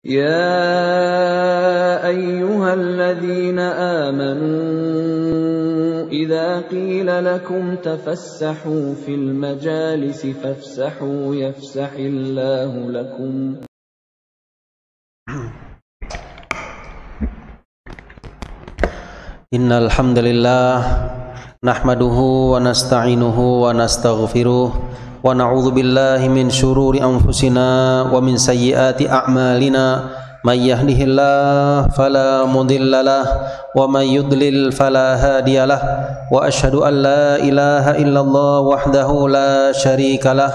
يا أيها الذين آمنوا إذا قيل لكم تفسحوا في المجالس فافسحوا يفسح الله لكم. Innal hamdalillah nahmaduhu wa nasta'inuhu wa nastaghfiruh wa na'udzu billahi min syururi anfusina wa min sayyiati a'malina may yahdihillahu fala mudhillalah wa may yudlil fala hadiyalah wa asyhadu an la ilaha illallah wahdahu la syarikalah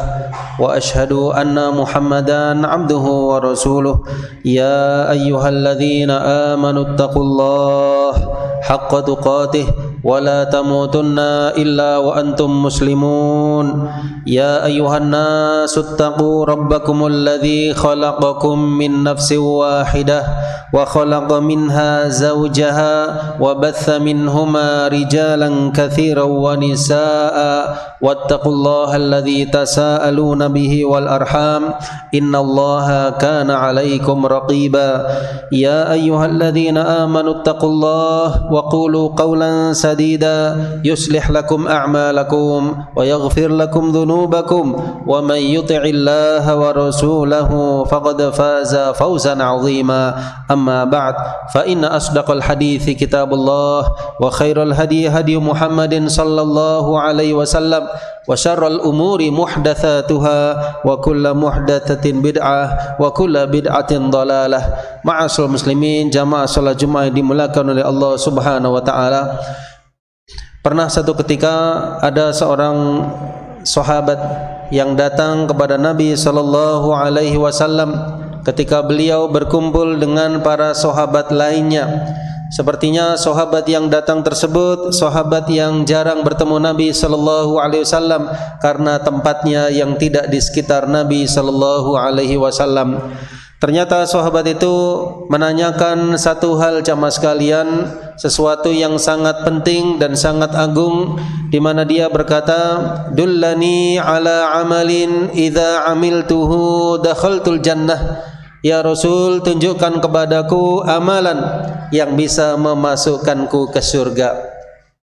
wa asyhadu anna muhammadan abduhu wa rasuluh. Ya ayyuhalladzina amanu taqullaha haqqa tuqatih wa la tamutunna illa wa antum muslimun. Ya ayyuhan nasu taqu rabbakumul ladzi khalaqakum min nafsin wahidah wa khalaqa minha zawjaha wa batha minhuma rijalan katsiran wa nisaa'a wattaqullaha alladzi tasaaluna bihi wal arham innallaha kana 'alaikum raqiba. Ya ayyuhalladzina amanu taqullaha wa qulu qawlan sadida yuslih lakum a'malakum wa yaghfir lakum dhunubakum wa man yuti'illaha wa rasulahu faqad faza fawzan 'azima. Amma ba'd, fa inna asdaqal hadithi kitabullah wa khairal hadi hadi Muhammadin sallallahu alaihi wasallam wa syarral umuri muhdatsatuha wa kullu muhdatsatin bid'ah wa kullu bid'atin dhalalah. Ma'asyiral muslimin, jamaah salat Jumat yang dimuliakan oleh Allah Subhanahu wa taala. Pernah satu ketika ada seorang sahabat yang datang kepada Nabi sallallahu alaihi wasallam ketika beliau berkumpul dengan para sahabat lainnya. Sepertinya sahabat yang datang tersebut sahabat yang jarang bertemu Nabi sallallahu alaihi wasallam karena tempatnya yang tidak di sekitar Nabi sallallahu alaihi wasallam. Ternyata sahabat itu menanyakan satu hal jamaah sekalian, sesuatu yang sangat penting dan sangat agung, di mana dia berkata, "Dullani ala amalin idza amiltuhu dakhaltul jannah." Ya Rasul, tunjukkan kepadaku amalan yang bisa memasukkanku ke surga.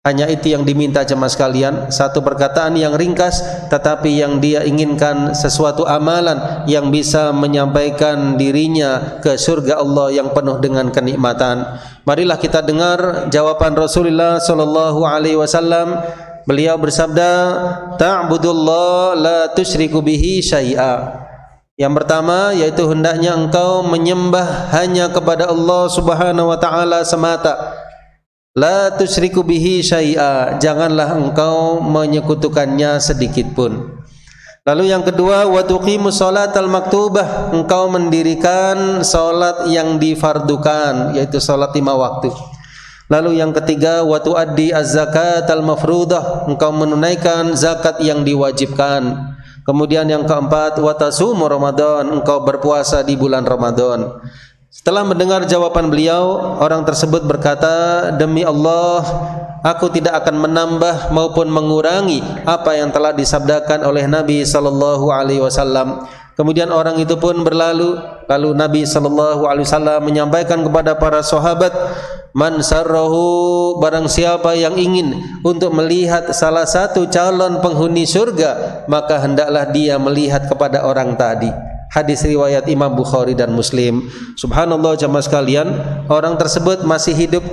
Hanya itu yang diminta jemaah sekalian, satu perkataan yang ringkas tetapi yang dia inginkan sesuatu amalan yang bisa menyampaikan dirinya ke surga Allah yang penuh dengan kenikmatan. Marilah kita dengar jawaban Rasulullah sallallahu alaihi wasallam. Beliau bersabda, "Ta'budullah la tusyriku bihi syai'a." Yang pertama yaitu hendaknya engkau menyembah hanya kepada Allah Subhanahu wa taala semata. La tusyriku bihi syai'a, janganlah engkau menyekutukannya sedikit pun. Lalu yang kedua, wa tuqimus sholatal maktubah, engkau mendirikan salat yang difardukan, yaitu salat 5 waktu. Lalu yang ketiga, wa tuaddi az-zakatal mafruḍah, engkau menunaikan zakat yang diwajibkan. Kemudian yang keempat, wa tasumu Ramadan, engkau berpuasa di bulan Ramadan. Setelah mendengar jawaban beliau, orang tersebut berkata, "Demi Allah, aku tidak akan menambah maupun mengurangi apa yang telah disabdakan oleh Nabi sallallahu alaihi wasallam." Kemudian orang itu pun berlalu. Lalu Nabi sallallahu alaihi wasallam menyampaikan kepada para sahabat, "Man sarrahu, barang siapa yang ingin untuk melihat salah satu calon penghuni surga, maka hendaklah dia melihat kepada orang tadi." Hadis riwayat Imam Bukhari dan Muslim. Subhanallah jamaah sekalian, orang tersebut masih hidup.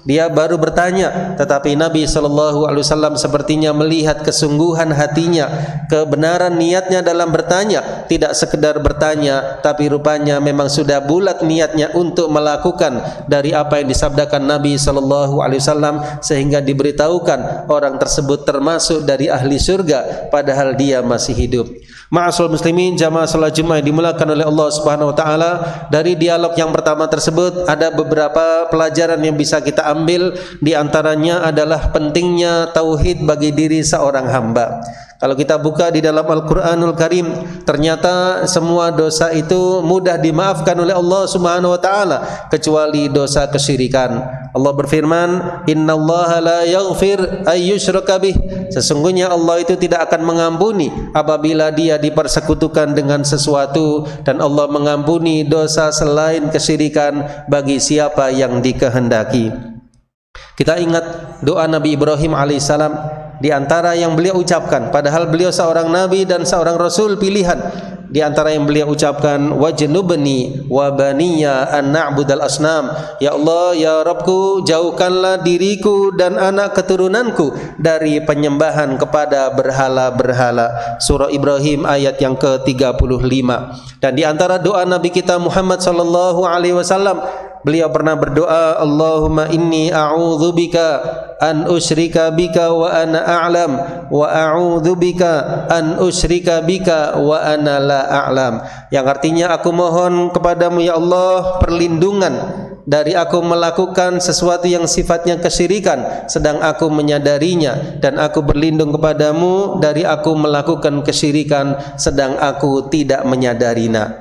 Dia baru bertanya, tetapi Nabi SAW sepertinya melihat kesungguhan hatinya, kebenaran niatnya dalam bertanya. Tidak sekedar bertanya, tapi rupanya memang sudah bulat niatnya untuk melakukan dari apa yang disabdakan Nabi SAW, sehingga diberitahukan orang tersebut termasuk dari ahli surga padahal dia masih hidup. Ma'asyiral muslimin, jamaah salat Jumat yang dimuliakan oleh Allah Subhanahu wa taala, dari dialog yang pertama tersebut ada beberapa pelajaran yang bisa kita ambil. Di antaranya adalah pentingnya tauhid bagi diri seorang hamba. Kalau kita buka di dalam Al-Qur'anul Karim, ternyata semua dosa itu mudah dimaafkan oleh Allah Subhanahu wa taala kecuali dosa kesyirikan. Allah berfirman, "Innallaha la yaghfir ay yushraka bih." Sesungguhnya Allah itu tidak akan mengampuni apabila dia dipersekutukan dengan sesuatu, dan Allah mengampuni dosa selain kesyirikan bagi siapa yang dikehendaki. Kita ingat doa Nabi Ibrahim alaihissalam, di antara yang beliau ucapkan, padahal beliau seorang nabi dan seorang rasul pilihan, di antara yang beliau ucapkan, wajnubni wa baniya an na'budal asnam. Ya Allah, ya Rabbku, jauhkanlah diriku dan anak keturunanku dari penyembahan kepada berhala-berhala. Surah Ibrahim ayat yang ke-35. Dan di antara doa Nabi kita Muhammad sallallahu alaihi wasallam, beliau pernah berdoa, Allahumma inni a'udzubika an usyrika bika wa ana a'lam wa a'udzubika an usyrika bika wa ana la a'lam. Yang artinya, aku mohon kepadamu ya Allah perlindungan dari aku melakukan sesuatu yang sifatnya kesyirikan sedang aku menyadarinya, dan aku berlindung kepadamu dari aku melakukan kesyirikan sedang aku tidak menyadarinya.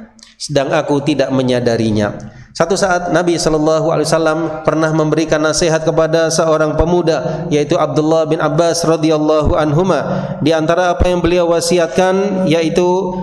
Satu saat Nabi SAW pernah memberikan nasihat kepada seorang pemuda, yaitu Abdullah bin Abbas radhiyallahu anhuma. Di antara apa yang beliau wasiatkan yaitu,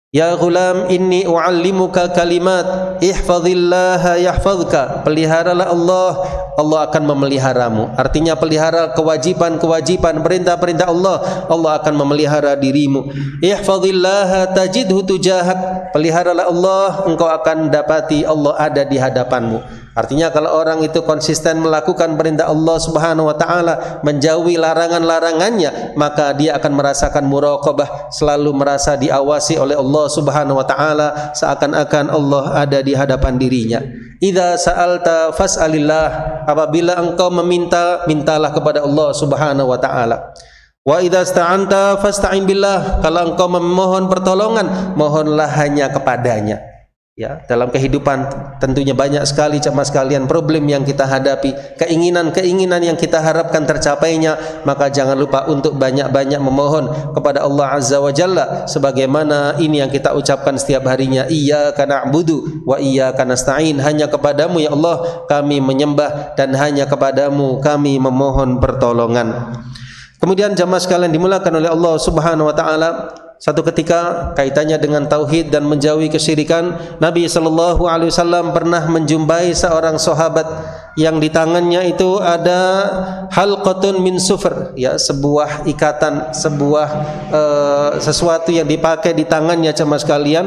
ya ghulam inni u'allimuka kalimat ihfazillaha yahfazka. Peliharalah Allah, Allah akan memeliharamu. Artinya pelihara kewajiban-kewajiban, perintah-perintah Allah, Allah akan memelihara dirimu. Ihfazillaha tajidhu tujahak. Peliharalah Allah, engkau akan dapati Allah ada di hadapanmu. Artinya kalau orang itu konsisten melakukan perintah Allah Subhanahu wa taala, menjauhi larangan-larangannya, maka dia akan merasakan muraqabah, selalu merasa diawasi oleh Allah Subhanahu wa taala, seakan-akan Allah ada di hadapan dirinya. Idza sa'alta fas'alillah. Apabila engkau meminta, mintalah kepada Allah Subhanahu wa taala. Wa idza sta'anta fasta'in billah. Kalau engkau memohon pertolongan, mohonlah hanya kepadanya. Ya, dalam kehidupan tentunya banyak sekali jemaah sekalian problem yang kita hadapi, keinginan-keinginan yang kita harapkan tercapainya, maka jangan lupa untuk banyak-banyak memohon kepada Allah Azza wa Jalla, sebagaimana ini yang kita ucapkan setiap harinya, iyyaka na'budu wa iyyaka nasta'in. Hanya kepadamu ya Allah kami menyembah, dan hanya kepadamu kami memohon pertolongan. Kemudian jemaah sekalian dimulakan oleh Allah Subhanahu wa taala, satu ketika kaitannya dengan tauhid dan menjauhi kesyirikan, Nabi sallallahu alaihi wasallam pernah menjumpai seorang sahabat yang di tangannya itu ada halqatun min sufr, ya, sebuah ikatan, sesuatu yang dipakai di tangannya jemaah sekalian.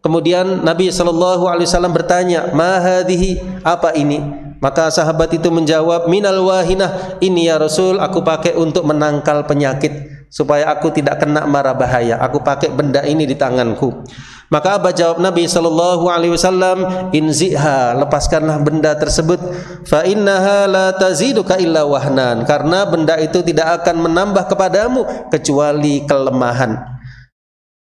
Kemudian Nabi sallallahu alaihi wasallam bertanya, "Ma hadhihi?" Apa ini? Maka sahabat itu menjawab, "Minal wahinah." Ini ya Rasul, aku pakai untuk menangkal penyakit supaya aku tidak kena mara bahaya. Aku pakai benda ini di tanganku. Maka apa jawab Nabi sallallahu alaihi wasallam? "Inziha." Lepaskanlah benda tersebut. "Fa innaha la taziduka illa wahnan." Karena benda itu tidak akan menambah kepadamu kecuali kelemahan.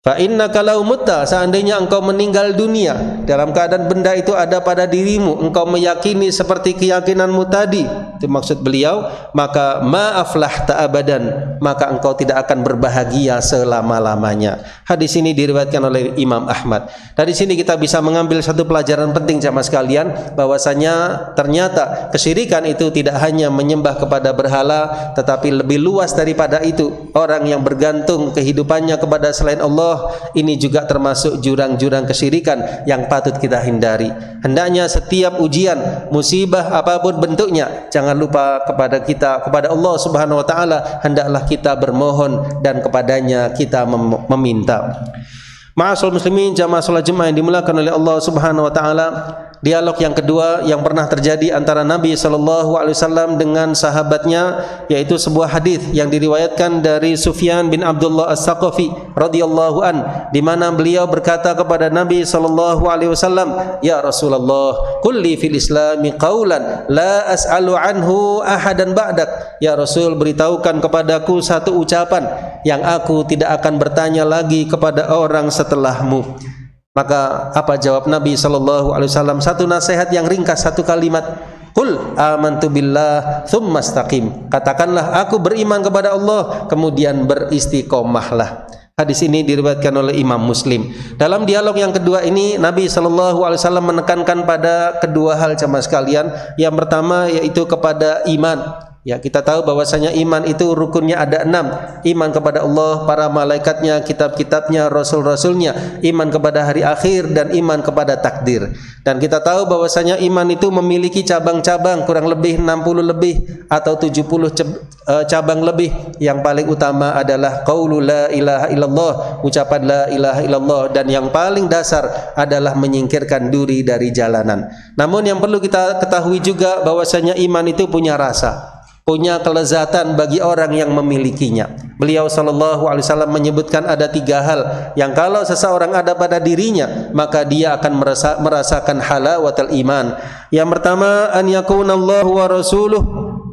Fa innaka law mutta, seandainya engkau meninggal dunia dalam keadaan benda itu ada pada dirimu, engkau meyakini seperti keyakinanmu tadi, itu maksud beliau, maka ma aflahta abadan, maka engkau tidak akan berbahagia selama-lamanya. Hadis ini diriwayatkan oleh Imam Ahmad. Dari sini kita bisa mengambil satu pelajaran penting jamaah sekalian, bahwasanya ternyata kesyirikan itu tidak hanya menyembah kepada berhala, tetapi lebih luas daripada itu. Orang yang bergantung kehidupannya kepada selain Allah, ini juga termasuk jurang-jurang kesyirikan yang patut kita hindari. Hendaknya setiap ujian, musibah apapun bentuknya, jangan lupa kepada Allah Subhanahu wa taala hendaklah kita bermohon dan kepadanya kita meminta. Ma'asyiral muslimin, jamaah salat Jumat yang dimuliakan oleh Allah Subhanahu wa taala, dialog yang kedua yang pernah terjadi antara Nabi sallallahu alaihi wasallam dengan sahabatnya, yaitu sebuah hadis yang diriwayatkan dari Sufyan bin Abdullah As-Saqafi radhiyallahu an, di mana beliau berkata kepada Nabi sallallahu alaihi wasallam, "Ya Rasulullah, qul li fil Islami qaulan la as'alu anhu ahadan ba'dak." Ya Rasul, beritahukan kepadaku satu ucapan yang aku tidak akan bertanya lagi kepada orang setelahmu. Maka apa jawab Nabi sallallahu alaihi wasallam? Satu nasihat yang ringkas, satu kalimat. Qul amantu billah tsumma istaqim. Katakanlah aku beriman kepada Allah, kemudian beristiqomahlah. Hadis ini diriwayatkan oleh Imam Muslim. Dalam dialog yang kedua ini Nabi SAW menekankan pada kedua hal jemaah sekalian. Yang pertama yaitu kepada iman. Ya, kita tahu bahwasanya iman itu rukunnya ada 6. Iman kepada Allah, para malaikatnya, kitab-kitabnya, rasul-rasulnya, iman kepada hari akhir, dan iman kepada takdir. Dan kita tahu bahwasanya iman itu memiliki cabang-cabang kurang lebih 60 lebih atau 70 cabang lebih. Yang paling utama adalah qaulu la ilaha illallah, ucapan la ilaha illallah, dan yang paling dasar adalah menyingkirkan duri dari jalanan. Namun yang perlu kita ketahui juga bahwasanya iman itu punya rasa, punya kelezatan bagi orang yang memilikinya. Beliau SAW menyebutkan ada 3 hal yang kalau seseorang ada pada dirinya maka dia akan merasakan halawatul iman. Yang pertama, an yakunallahu wa rasuluh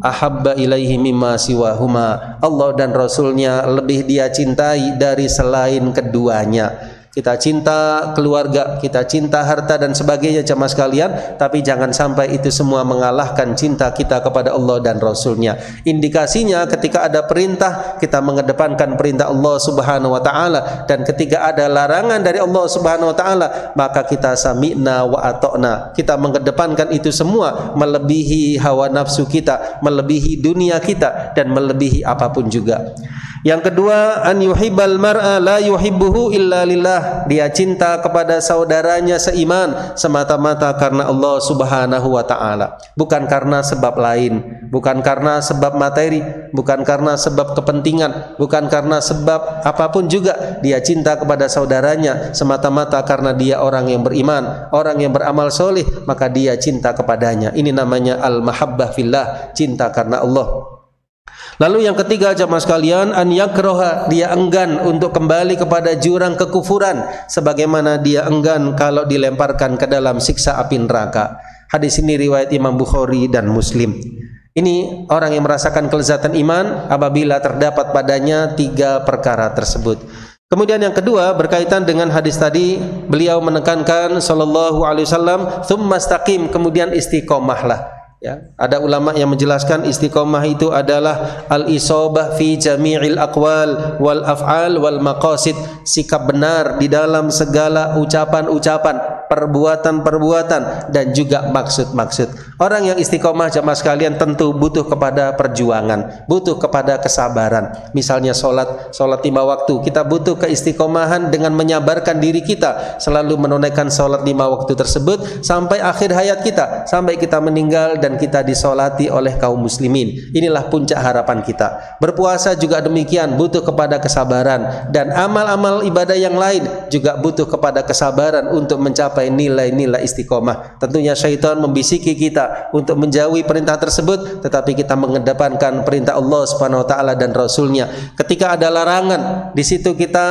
ahabba ilaihi mimma siwahuma. Allah dan Rasulnya lebih dia cintai dari selain keduanya. Kita cinta keluarga, kita cinta harta dan sebagainya jemaah sekalian, tapi jangan sampai itu semua mengalahkan cinta kita kepada Allah dan Rasulnya. Indikasinya ketika ada perintah, kita mengedepankan perintah Allah Subhanahu wa ta'ala, dan ketika ada larangan dari Allah Subhanahu wa ta'ala, maka kita sami'na wa ata'na. Kita mengedepankan itu semua melebihi hawa nafsu kita, melebihi dunia kita, dan melebihi apapun juga. Yang kedua, an yuhibbal mar'a la yuhibbuhu illa lillah. Dia cinta kepada saudaranya seiman semata-mata karena Allah Subhanahu wa ta'ala, bukan karena sebab lain, bukan karena sebab materi, bukan karena sebab kepentingan, bukan karena sebab apapun juga. Dia cinta kepada saudaranya semata-mata karena dia orang yang beriman, orang yang beramal soleh, maka dia cinta kepadanya. Ini namanya al-mahabbah fillah, cinta karena Allah. Lalu yang ketiga jemaah sekalian, an yakroha, dia enggan untuk kembali kepada jurang kekufuran sebagaimana dia enggan kalau dilemparkan ke dalam siksa api neraka. Hadis ini riwayat Imam Bukhari dan Muslim. Ini orang yang merasakan kelezatan iman apabila terdapat padanya 3 perkara tersebut. Kemudian yang kedua berkaitan dengan hadis tadi, beliau menekankan sallallahu alaihi wasallam, tsumma istaqim, kemudian istiqomahlah. Ya, ada ulama yang menjelaskan istiqomah itu adalah al-isobah fi jami'il aqwal wal af'al wal maqasid, sikap benar di dalam segala ucapan-ucapan, perbuatan-perbuatan, dan juga maksud-maksud. Orang yang istiqomah jemaah sekalian tentu butuh kepada perjuangan, butuh kepada kesabaran. Misalnya sholat 5 waktu, kita butuh keistiqomahan dengan menyabarkan diri kita selalu menunaikan sholat 5 waktu tersebut sampai akhir hayat kita, sampai kita meninggal dan kita disolati oleh kaum muslimin. Inilah puncak harapan kita. Berpuasa juga demikian, butuh kepada kesabaran, dan amal-amal ibadah yang lain juga butuh kepada kesabaran untuk mencapai nilai-nilai istiqomah. Tentunya syaitan membisiki kita untuk menjauhi perintah tersebut, tetapi kita mengedepankan perintah Allah Subhanahu wa ta'ala dan Rasulnya. Ketika ada larangan, di situ kita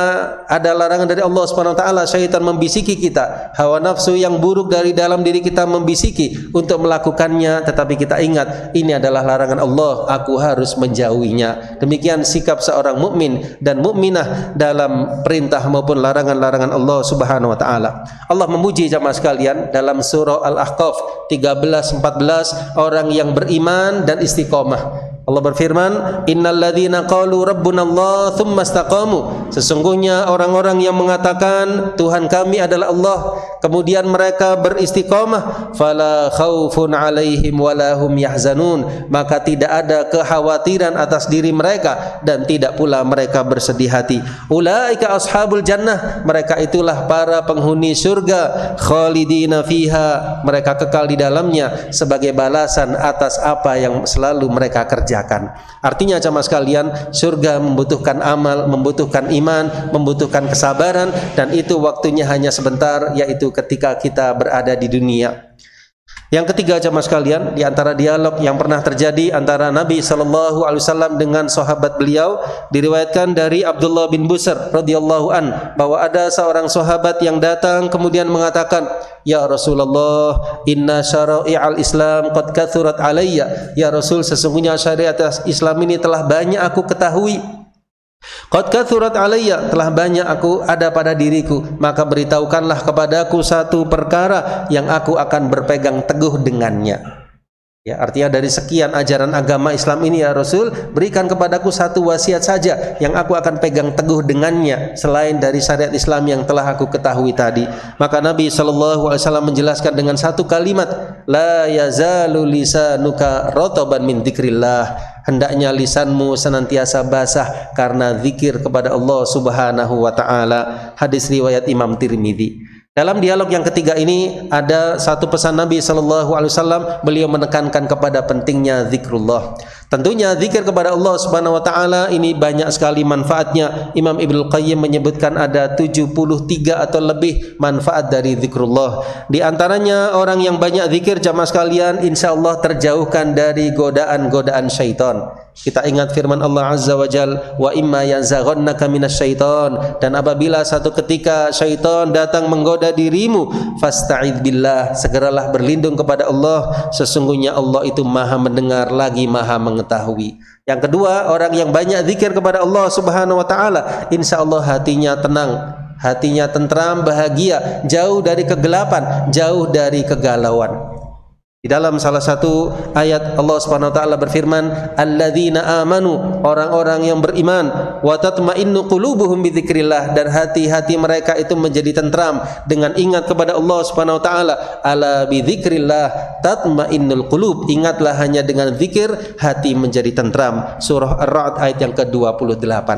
ada larangan dari Allah Subhanahu wa ta'ala, syaitan membisiki kita, hawa nafsu yang buruk dari dalam diri kita membisiki untuk melakukannya, tetapi kita ingat ini adalah larangan Allah, aku harus menjauhinya. Demikian sikap seorang mukmin dan mukminah dalam perintah maupun larangan-larangan Allah Subhanahu wa ta'ala. Allah memuji jamaah sekalian dalam surah Al-Ahqaf 13-14 orang yang beriman dan istiqomah. Allah berfirman, innal ladzina qalu rabbunallah tsumma istaqamu, sesungguhnya orang-orang yang mengatakan Tuhan kami adalah Allah, kemudian mereka beristiqamah, fala khaufun alaihim wala hum yahzanun, maka tidak ada kekhawatiran atas diri mereka dan tidak pula mereka bersedih hati. Ulaika ashabul jannah, mereka itulah para penghuni surga, khalidina fiha, mereka kekal di dalamnya sebagai balasan atas apa yang selalu mereka kerjakan. Artinya jemaah sekalian, surga membutuhkan amal, membutuhkan iman, membutuhkan kesabaran, dan itu waktunya hanya sebentar, yaitu ketika kita berada di dunia. Yang ketiga jemaah sekalian, di antara dialog yang pernah terjadi antara Nabi SAW dengan sahabat beliau, diriwayatkan dari Abdullah bin Busr radhiyallahu an bahwa ada seorang sahabat yang datang kemudian mengatakan, ya Rasulullah, inna syara'i'al Islam qad kathurat alayya. Ya Rasul, sesungguhnya syariat Islam ini telah banyak aku ketahui. Qad kathurat alayya, telah banyak aku ada pada diriku, maka beritahukanlah kepadaku satu perkara yang aku akan berpegang teguh dengannya. Ya, artinya dari sekian ajaran agama Islam ini ya Rasul, berikan kepadaku satu wasiat saja yang aku akan pegang teguh dengannya selain dari syariat Islam yang telah aku ketahui tadi. Maka Nabi SAW menjelaskan dengan satu kalimat, la yazalu lisanuka rotoban min dzikrillah. Hendaknya lisanmu senantiasa basah karena zikir kepada Allah Subhanahu wa taala. Hadis riwayat Imam Tirmidzi. Dalam dialog yang ketiga ini ada satu pesan Nabi SAW, beliau menekankan kepada pentingnya zikrullah. Tentunya zikir kepada Allah Subhanahu wa taala ini banyak sekali manfaatnya. Imam Ibnu Qayyim menyebutkan ada 73 atau lebih manfaat dari zikrullah. Di antaranya orang yang banyak zikir jamaah sekalian insyaallah terjauhkan dari godaan-godaan syaitan. Kita ingat firman Allah Azza wa Jal, wa imma yanzaghannaka minasyaiton, dan apabila satu ketika syaitan datang menggoda dirimu, fasta'idz billah, segeralah berlindung kepada Allah, sesungguhnya Allah itu Maha mendengar lagi Maha mengetahui. Yang kedua, orang yang banyak zikir kepada Allah Subhanahu wa taala, insyaallah hatinya tenang, hatinya tentram, bahagia, jauh dari kegelapan, jauh dari kegalauan. Di dalam salah satu ayat Allah Subhanahu wa taala berfirman, alladzina amanu, orang-orang yang beriman, wa tatma'innu qulubuhum bidzikrillah, dan hati-hati mereka itu menjadi tentram dengan ingat kepada Allah Subhanahu wa taala. Ala bidzikrillah tatma'innul qulub, ingatlah hanya dengan zikir hati menjadi tentram. Surah Ar-Ra'd ayat yang ke-28.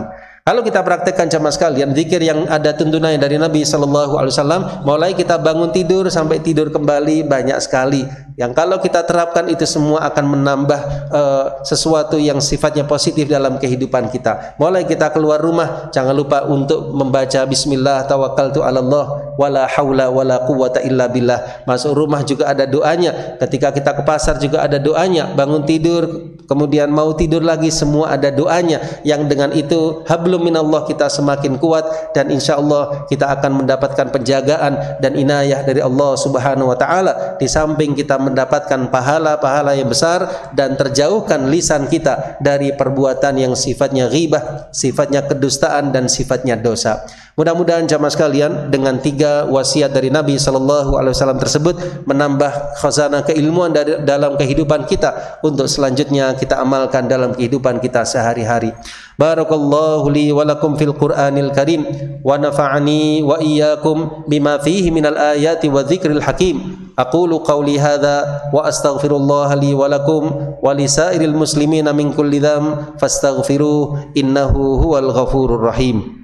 Kalau kita praktekkan jamaah sekalian, zikir yang ada tuntunannya dari Nabi SAW, mulai kita bangun tidur sampai tidur kembali banyak sekali. Yang kalau kita terapkan itu semua akan menambah sesuatu yang sifatnya positif dalam kehidupan kita. Mulai kita keluar rumah, jangan lupa untuk membaca Bismillah tawakkaltu 'alallah wala haula wala quwwata illa billah. Masuk rumah juga ada doanya. Ketika kita ke pasar juga ada doanya. Bangun tidur, kemudian mau tidur lagi, semua ada doanya. Yang dengan itu hablum minallah, kita semakin kuat dan insya Allah kita akan mendapatkan penjagaan dan inayah dari Allah Subhanahu wa taala. Di samping kita mendapatkan pahala-pahala yang besar dan terjauhkan lisan kita dari perbuatan yang sifatnya ghibah, sifatnya kedustaan dan sifatnya dosa. Mudah-mudahan jamaah sekalian dengan 3 wasiat dari Nabi SAW tersebut menambah khazanah keilmuan dalam kehidupan kita untuk selanjutnya kita amalkan dalam kehidupan kita sehari-hari. Barakallahu li wa lakum fil Qur'anil Karim wa nafa'ani wa iyyakum bima fihi minal ayati wa dzikril hakim. Aqulu qawli hadza wa astaghfirullah li wa lakum wa lisairil muslimina min kulli dzam fastaghfiruh innahu huwal ghafurur rahim.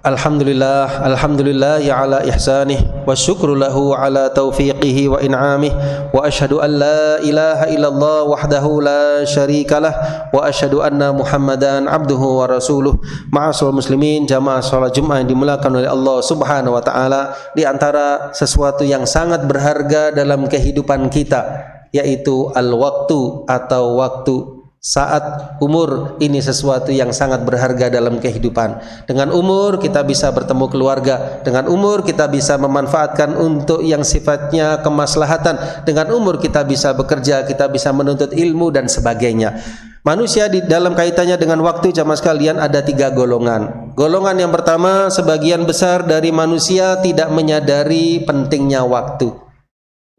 Alhamdulillah, alhamdulillah ya ala ihsanih wa syukru lahu ala taufiqihi wa in'amih wa asyhadu an la ilaha illallah wahdahu la syarikalah wa asyhadu anna Muhammadan abduhu wa rasuluh. Ma'asyiral muslimin, jamaah salat Jumat yang dimuliakan oleh Allah Subhanahu wa taala, di antara sesuatu yang sangat berharga dalam kehidupan kita yaitu al-waktu atau waktu. Saat umur ini sesuatu yang sangat berharga dalam kehidupan. Dengan umur kita bisa bertemu keluarga, dengan umur kita bisa memanfaatkan untuk yang sifatnya kemaslahatan, dengan umur kita bisa bekerja, kita bisa menuntut ilmu dan sebagainya. Manusia di dalam kaitannya dengan waktu jamaah sekalian ada 3 golongan. Golongan yang pertama, sebagian besar dari manusia tidak menyadari pentingnya waktu.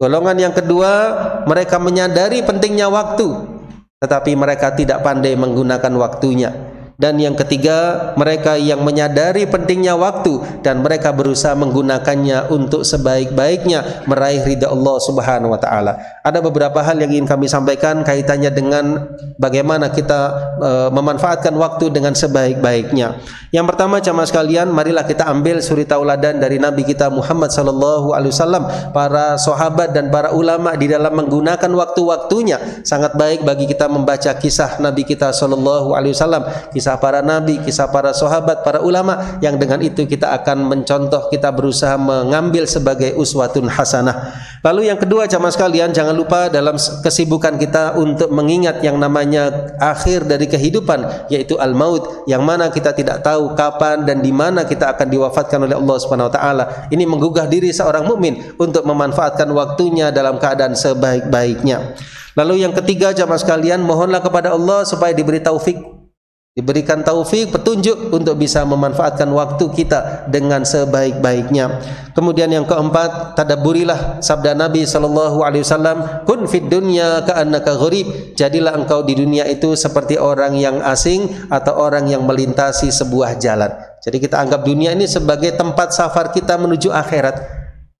Golongan yang kedua, mereka menyadari pentingnya waktu, tetapi mereka tidak pandai menggunakan waktunya. Dan yang ketiga, mereka yang menyadari pentingnya waktu dan mereka berusaha menggunakannya untuk sebaik-baiknya meraih ridha Allah Subhanahu wa taala. Ada beberapa hal yang ingin kami sampaikan kaitannya dengan bagaimana kita memanfaatkan waktu dengan sebaik-baiknya. Yang pertama jamaah sekalian, marilah kita ambil suri tauladan dari Nabi kita Muhammad sallallahu alaihi wasallam, para sahabat dan para ulama di dalam menggunakan waktu-waktunya. Sangat baik bagi kita membaca kisah Nabi kita sallallahu alaihi wasallam, kisah para nabi, kisah para sahabat, para ulama, yang dengan itu kita akan mencontoh, kita berusaha mengambil sebagai uswatun hasanah. Lalu yang kedua jamaah sekalian, jangan lupa dalam kesibukan kita untuk mengingat yang namanya akhir dari kehidupan, yaitu al-maut, yang mana kita tidak tahu kapan dan di mana kita akan diwafatkan oleh Allah Subhanahu wa taala. Ini menggugah diri seorang mukmin untuk memanfaatkan waktunya dalam keadaan sebaik-baiknya. Lalu yang ketiga jamaah sekalian, mohonlah kepada Allah supaya diberi taufik diberikan taufik, petunjuk untuk bisa memanfaatkan waktu kita dengan sebaik-baiknya. Kemudian yang keempat, tadabburilah sabda Nabi SAW, kun fid dunya ka'annaka gharib. Jadilah engkau di dunia itu seperti orang yang asing atau orang yang melintasi sebuah jalan. Jadi kita anggap dunia ini sebagai tempat safar kita menuju akhirat,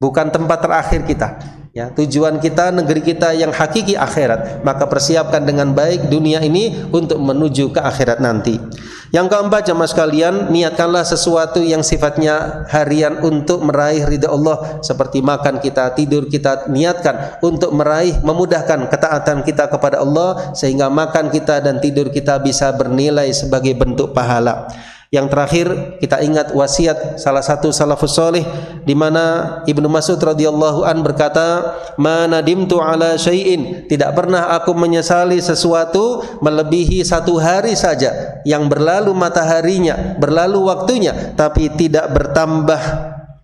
bukan tempat terakhir kita. Ya, tujuan kita, negeri kita yang hakiki akhirat. Maka persiapkan dengan baik dunia ini untuk menuju ke akhirat nanti. Yang keempat, jamaah sekalian, niatkanlah sesuatu yang sifatnya harian untuk meraih ridha Allah. Seperti makan kita, tidur kita, niatkan untuk meraih, memudahkan ketaatan kita kepada Allah, sehingga makan kita dan tidur kita bisa bernilai sebagai bentuk pahala. Yang terakhir, kita ingat wasiat salah satu salafus saleh, di mana Ibnu Mas'ud radhiyallahu an berkata, "Ma nadimtu ala syai'in." Tidak pernah aku menyesali sesuatu melebihi 1 hari saja yang berlalu mataharinya, berlalu waktunya, tapi tidak bertambah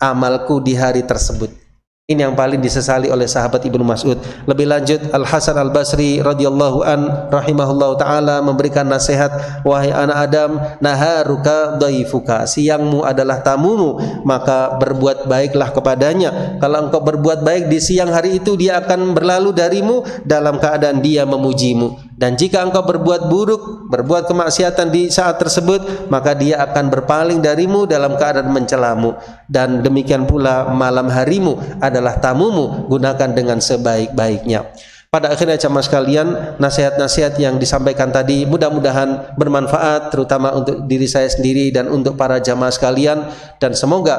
amalku di hari tersebut. Ini yang paling disesali oleh sahabat Ibnu Mas'ud. Lebih lanjut, Al Hasan Al Basri radhiyallahu an rahimahullahu taala memberikan nasihat, wahai anak Adam, naharuka dhaifuka, siangmu adalah tamumu, maka berbuat baiklah kepadanya. Kalau engkau berbuat baik di siang hari itu, dia akan berlalu darimu dalam keadaan dia memujimu. Dan jika engkau berbuat buruk, berbuat kemaksiatan di saat tersebut, maka dia akan berpaling darimu dalam keadaan mencelamu. Dan demikian pula malam harimu adalah tamumu, gunakan dengan sebaik-baiknya. Pada akhirnya jamaah sekalian, nasihat-nasihat yang disampaikan tadi mudah-mudahan bermanfaat, terutama untuk diri saya sendiri dan untuk para jamaah sekalian, dan semoga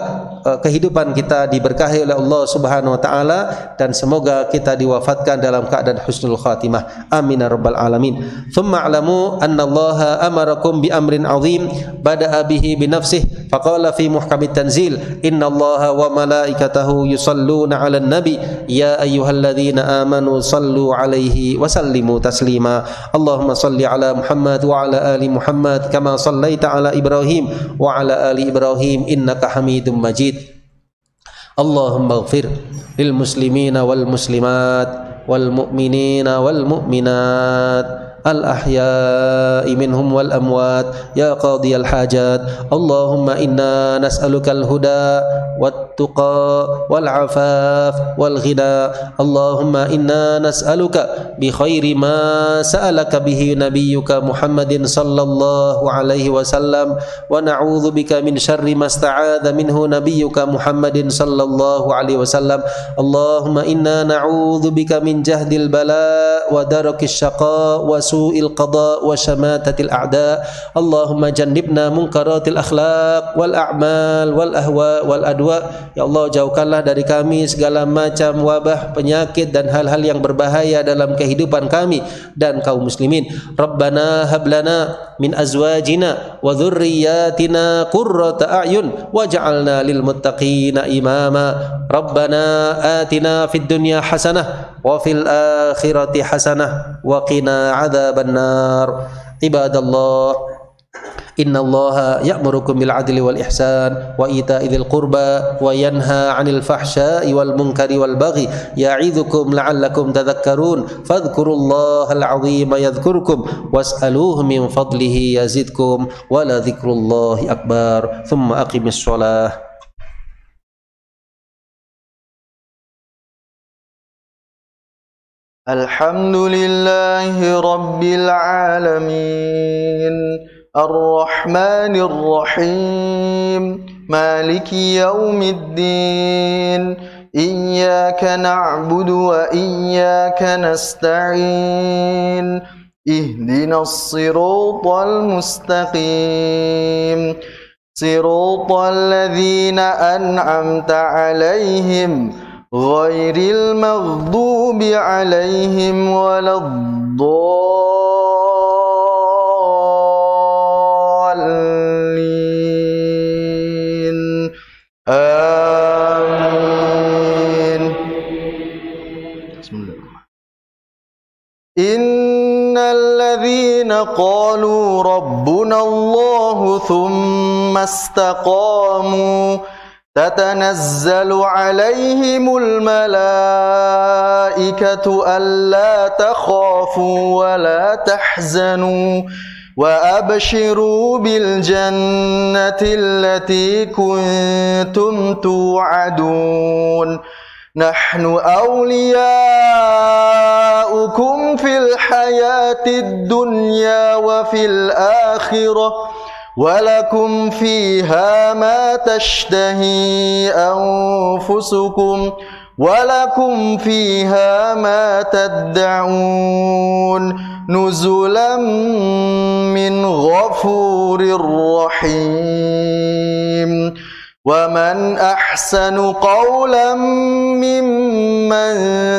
kehidupan kita diberkahi oleh Allah Subhanahu wa taala, dan semoga kita diwafatkan dalam keadaan husnul khatimah. Amin ya rabbal alamin. Tsumma alamu annallaha amarakum bi amrin azim bada'a bihi bi nafsihi faqala fi muhkamit tanzil, innallaha wa malaikatahu yusalluna 'alan nabi ya ayyuhalladzina amanu sallu alaihi wa sallimu taslima. Allahumma salli ala Muhammad wa ala ali Muhammad kama sallaita ala Ibrahim wa ala ali Ibrahim innaka Hamidum Majid. Allahumma ighfir lil muslimina wal muslimat wal mu'minina wal mu'minat الأحياء منهم والأموات يا قاضي الحاجات. اللهم إنا نسألك الهدى والتقى والعفاف والغنى. اللهم إنا نسألك بخير ما سألك به نبيك محمد صلى الله عليه وسلم ونعوذ بك من شر ما استعاذ منه نبيك محمد صلى الله عليه وسلم. اللهم إنا نعوذ بك من جهد البلاء ودرك الشقاء سوء القضاء وشماتة الأعداء. اللهم جنبنا منكرات الأخلاق والأعمال والأهواء والأدواء. Ya Allah, jauhkanlah dari kami segala macam wabah, penyakit dan hal-hal yang berbahaya dalam kehidupan kami dan kaum muslimin. Rabbana hablana min azwajina wa dhurriyyatina qurrata a'yun waj'alna lil muttaqina imama. Rabbana atina fid dunya hasanah wa fil akhirati hasanah wa qina adzaban nar. Ibadallah, innallaha ya'murukum bil adli wal ihsan wa ita'i dzil qurba wa yanha 'anil fahsya'i wal munkari wal baghi ya'idzukum la'allakum tadhakkarun. Fadhkurullahal 'azima yadhkurkum was'aluhu min fadlihi yazidkum wa la dzikrullahi akbar. Tsumma aqimis shalah. Alhamdulillahi rabbil alamin Ar-Rahmanir Rahim Maliki yaumiddin Iyyaka na'budu wa iyyaka nasta'in Ihdinas siratal mustaqim Siratal ladzina an'amta 'alaihim ghairil maghdubi 'alaihim waladdallin. Amin. Bismillahirrahmanirrahim. Innal ladzina qalu rabbuna Allahu thumma istaqamu تتنزل عليهم الملائكة ألا تخافوا ولا تحزنوا وأبشروا بالجنة التي كنتم توعدون نحن أولياؤكم في الحياة الدنيا وفي الآخرة ولكم فيها ما تشتهي أنفسكم ولكم فيها ما تدعون نزلا من غفور رحيم ومن أحسن قولا ممن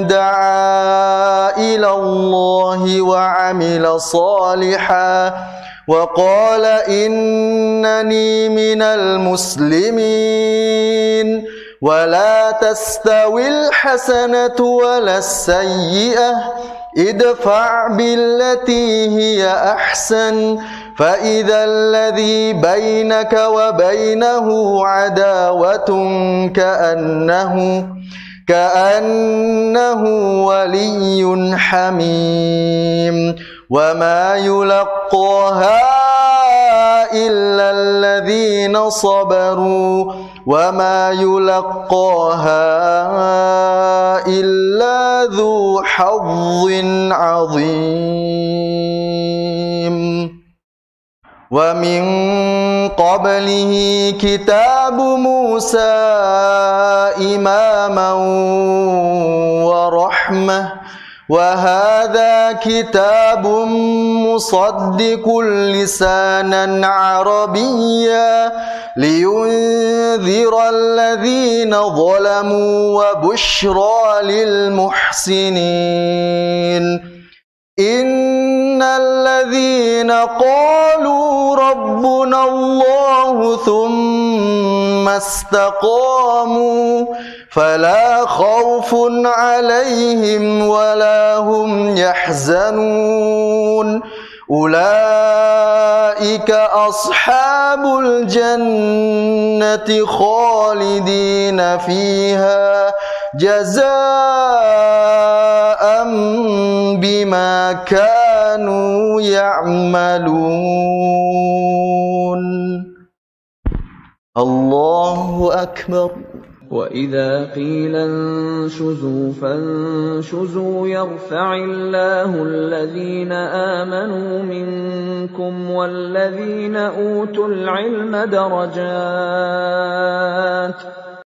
دعا إلى الله وعمل صالحا وقال إنني من المسلمين ولا تستوي الحسنة ولا السيئة ادفع بالتي هي أحسن فإذا الذي بينك وبينه عداوة كأنه ولي حميم وما يلقاها إلا الذين صبروا وما يلقاها إلا ذو حظ عظيم ومن قبله كتاب موسى إماما ورحمة وهذا كتاب مصدق لسانا عربيا لينذر الذين ظلموا وبشرى للمحسنين إن الذين قالوا ربنا الله ثم استقاموا فلا خوف عليهم ولا هم يحزنون أولئك أصحاب الجنة خالدين فيها جزاء بما كانوا يعملون الله أكبر وَإِذَا قِيلَ انشُزُوا فَانشُزُوا يَرْفَعِ اللَّهُ الَّذِينَ آمَنُوا مِنكُمْ وَالَّذِينَ أُوتُوا الْعِلْمَ دَرَجَاتٍ